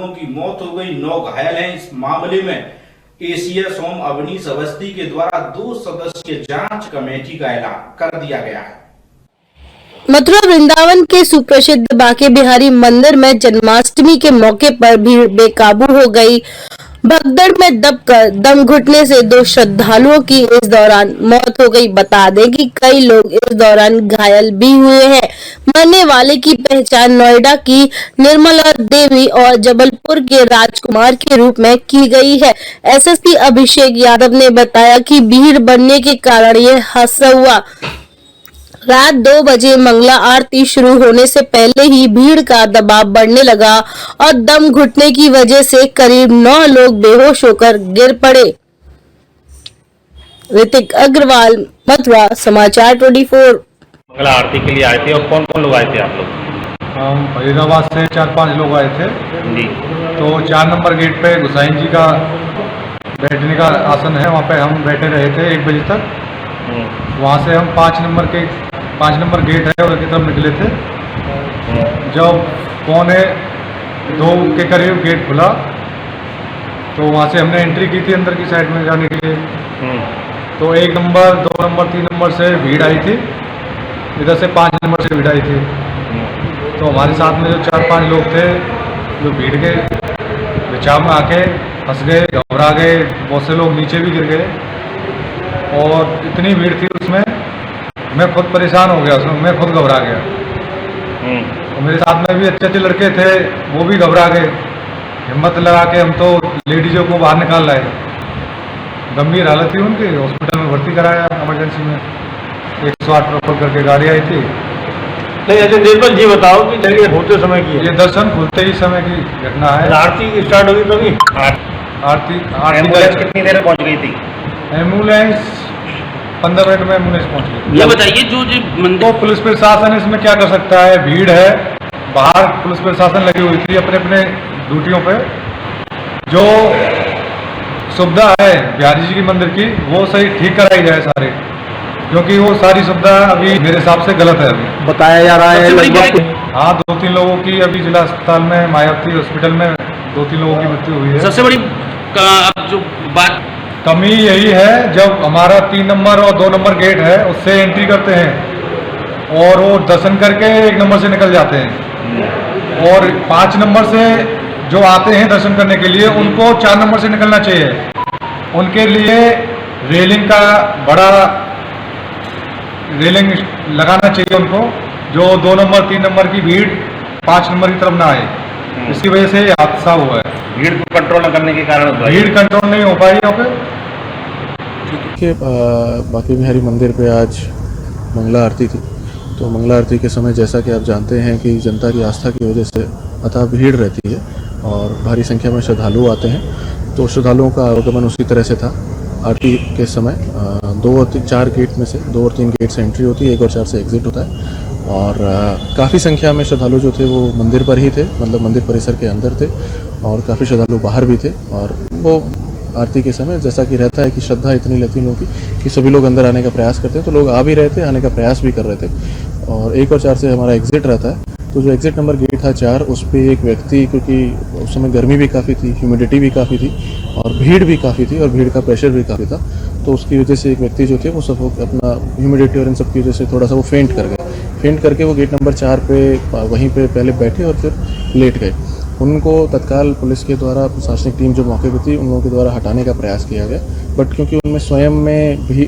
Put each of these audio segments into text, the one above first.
श्रद्धालुओं की मौत हो गई, 9 घायल हैं। इस मामले में एसीएस ओम अवनीश अवस्थी के द्वारा 2 सदस्यीय जांच कमेटी का ऐलान कर दिया गया है। मथुरा वृंदावन के सुप्रसिद्ध बांके बिहारी मंदिर में जन्माष्टमी के मौके पर भीड़ बेकाबू हो गई। भगदड़ में दबकर दम घुटने से 2 श्रद्धालुओं की इस दौरान मौत हो गई। बता दें कि कई लोग इस दौरान घायल भी हुए हैं। मरने वाले की पहचान नोएडा की निर्मला देवी और जबलपुर के राजकुमार के रूप में की गई है। एसएसपी अभिषेक यादव ने बताया कि भीड़ बढ़ने के कारण यह हादसा हुआ। रात 2 बजे मंगला आरती शुरू होने से पहले ही भीड़ का दबाव बढ़ने लगा और दम घुटने की वजह से करीब 9 लोग बेहोश होकर गिर पड़े। ऋतिक अग्रवाल, मथुरा समाचार 24। मंगला आरती के लिए आए थे और कौन कौन लोग आए थे आप लोग? हम फरीदाबाद से 4-5 लोग आए थे जी। तो 4 नंबर गेट पे गोसाई जी का बैठने का आसन है, वहाँ पे हम बैठे रहे थे 1 बजे तक। वहाँ से हम 5 नंबर गेट है उधर की तरफ निकले थे। जब 1:45 के करीब गेट खुला तो वहाँ से हमने एंट्री की थी अंदर की साइड में जाने के लिए। तो 1 नंबर, 2 नंबर, 3 नंबर से भीड़ आई थी, इधर से 5 नंबर से भीड़ आई थी। तो हमारे साथ में जो 4-5 लोग थे जो भीड़ के बचाव में आके फंस गए, घबरा गए, बहुत से लोग नीचे भी गिर गए और इतनी भीड़ थी उसमें मैं खुद परेशान हो गया, उसमें मैं खुद घबरा गया। और मेरे साथ में भी अच्छे लड़के थे, वो भी घबरा गए। हिम्मत लगा के हम तो लेडीजों को बाहर निकाल लाए। गंभीर हालत थी उनकी, हॉस्पिटल में भर्ती कराया इमरजेंसी में। 108 प्रोटोकॉल करके गाड़ी आई थी। नहीं, अच्छा निर्मल जी बताओ कि जगह होते समय की है? ये दर्शन खुलते ही समय की घटना है। आरती स्टार्ट होगी तभी? आरती एम्बुलेंस कितनी देर में पहुंच गई थी? एम्बुलेंस 15 मिनट में एम्बुलेंस पहुंच गई। ये बताइए जो तो पुलिस प्रशासन इसमें क्या कर सकता है? भीड़ है, बाहर पुलिस प्रशासन लगी हुई थी अपने अपने ड्यूटियों पे। जो सुविधा है बिहारी जी की मंदिर की वो सही ठीक कराई जाए सारे, क्योंकि वो सारी सुविधा अभी मेरे हिसाब से गलत है। अभी बताया जा रहा है हाँ, 2-3 लोगों की अभी जिला अस्पताल में मायावती हॉस्पिटल में 2-3 लोगों की मृत्यु हुई है। सबसे बड़ी जो बात कमी यही है, जब हमारा 3 नंबर और 2 नंबर गेट है उससे एंट्री करते हैं और वो दर्शन करके 1 नंबर से निकल जाते हैं और 5 नंबर से जो आते हैं दर्शन करने के लिए उनको 4 नंबर से निकलना चाहिए। उनके लिए रेलिंग का बड़ा रेलिंग लगाना चाहिए उनको, जो 2 नंबर 3 नंबर की भीड़ 5 नंबर की तरफ ना आए। इसकी वजह से हादसा हुआ है। भीड़ को कंट्रोल न करने के कारण भीड़ कंट्रोल नहीं हो पाई यहाँ पे। देखिए, बांके बिहारी मंदिर पे आज मंगला आरती थी। तो मंगला आरती के समय जैसा कि आप जानते हैं कि जनता की आस्था की वजह से अथाह भीड़ रहती है और भारी संख्या में श्रद्धालु आते हैं। तो श्रद्धालुओं का आवागमन उसी तरह से था। आरती के समय 2 और 4 गेट में से 2 और 3 गेट से एंट्री होती है, 1 और 4 से एग्जिट होता है। और काफ़ी संख्या में श्रद्धालु जो थे वो मंदिर पर ही थे, मतलब मंदिर परिसर के अंदर थे और काफ़ी श्रद्धालु बाहर भी थे। और वो आरती के समय जैसा कि रहता है कि श्रद्धा इतनी रहती है लोगों की कि सभी लोग अंदर आने का प्रयास करते हैं, तो लोग आ भी रहे थे, आने का प्रयास भी कर रहे थे। और 1 और 4 से हमारा एग्जिट रहता है। तो जो एग्जिट नंबर गेट था 4, उस पर एक व्यक्ति, क्योंकि उस समय गर्मी भी काफ़ी थी, ह्यूमिडिटी भी काफ़ी थी और भीड़ भी काफ़ी थी और भीड़ का प्रेशर भी काफ़ी था, तो उसकी वजह से एक व्यक्ति जो थे वो सब अपना ह्यूमिडिटी और इन सब की वजह से थोड़ा सा वो फेंट कर गए। फेंट करके वो गेट नंबर 4 पे वहीं पे पहले बैठे और फिर लेट गए। उनको तत्काल पुलिस के द्वारा, प्रशासनिक टीम जो मौके पर थी उन लोगों के द्वारा हटाने का प्रयास किया गया, बट क्योंकि उनमें स्वयं में भी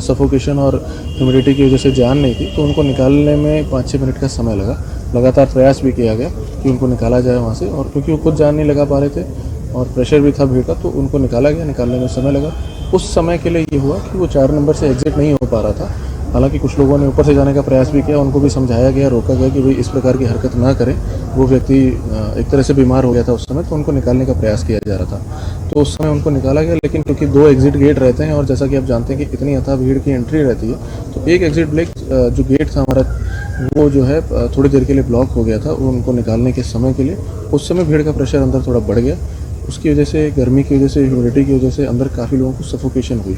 सफोकेशन और ह्यूमिडिटी की वजह से जान नहीं थी, तो उनको निकालने में 5-6 मिनट का समय लगा। लगातार प्रयास भी किया गया कि उनको निकाला जाए वहाँ से, और क्योंकि वो खुद जान नहीं लगा पा रहे थे और प्रेशर भी था भीड़ का, तो उनको निकाला गया। निकालने में समय लगा। उस समय के लिए ये हुआ कि वो 4 नंबर से एग्जिट नहीं हो पा रहा था। हालांकि कुछ लोगों ने ऊपर से जाने का प्रयास भी किया, उनको भी समझाया गया, रोका गया कि भाई इस प्रकार की हरकत ना करें। वो व्यक्ति एक तरह से बीमार हो गया था उस समय, तो उनको निकालने का प्रयास किया जा रहा था। तो उस समय उनको निकाला गया, लेकिन क्योंकि 2 एग्जिट गेट रहते हैं और जैसा कि आप जानते हैं कि इतनी अथाह भीड़ की एंट्री रहती है, तो एक एग्जिट जो गेट था हमारा, वो जो है थोड़ी देर के लिए ब्लॉक हो गया था। उनको निकालने के समय के लिए उस समय भीड़ का प्रेशर अंदर थोड़ा बढ़ गया। उसकी वजह से, गर्मी की वजह से, ह्यूमिडिटी की वजह से अंदर काफ़ी लोगों को सफोकेशन हुई।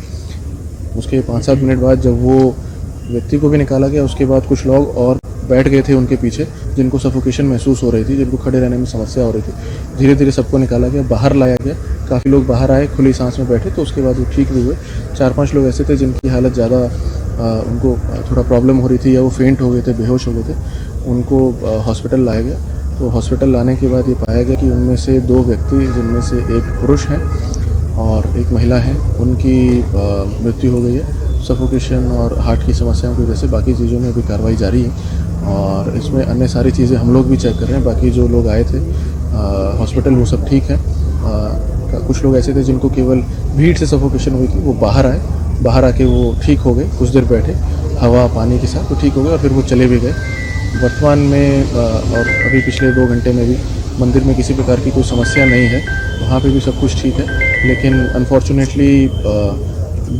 उसके 5-7 मिनट बाद जब वो व्यक्ति को भी निकाला गया, उसके बाद कुछ लोग और बैठ गए थे उनके पीछे, जिनको सफोकेशन महसूस हो रही थी, जिनको खड़े रहने में समस्या हो रही थी। धीरे धीरे सबको निकाला गया, बाहर लाया गया, काफ़ी लोग बाहर आए, खुली सांस में बैठे, तो उसके बाद वो ठीक भी हुए। 4-5 लोग ऐसे थे जिनकी हालत ज़्यादा उनको थोड़ा प्रॉब्लम हो रही थी या वो फेंट हो गए थे, बेहोश हो गए थे, उनको हॉस्पिटल लाया गया। तो हॉस्पिटल लाने के बाद ये पाया गया कि उनमें से 2 व्यक्ति, जिनमें से एक पुरुष हैं और एक महिला है, उनकी मृत्यु हो गई है सफोकेशन और हार्ट की समस्याओं की वजह से। बाकी चीज़ों में अभी कार्रवाई जारी है और इसमें अन्य सारी चीज़ें हम लोग भी चेक कर रहे हैं। बाकी जो लोग आए थे हॉस्पिटल वो सब ठीक है। कुछ लोग ऐसे थे जिनको केवल भीड़ से सफोकेशन हुई थी, वो बाहर आए, बाहर आके वो ठीक हो गए, कुछ देर बैठे हवा पानी के साथ, तो ठीक हो गए और फिर वो चले भी गए। वर्तमान में और अभी पिछले 2 घंटे में भी मंदिर में किसी प्रकार की कोई समस्या नहीं है, वहाँ पे भी सब कुछ ठीक है। लेकिन अनफॉर्चुनेटली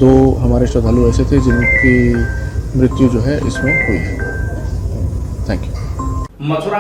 2 हमारे श्रद्धालु ऐसे थे जिनकी मृत्यु जो है इसमें हुई है। Thank you. मथुरा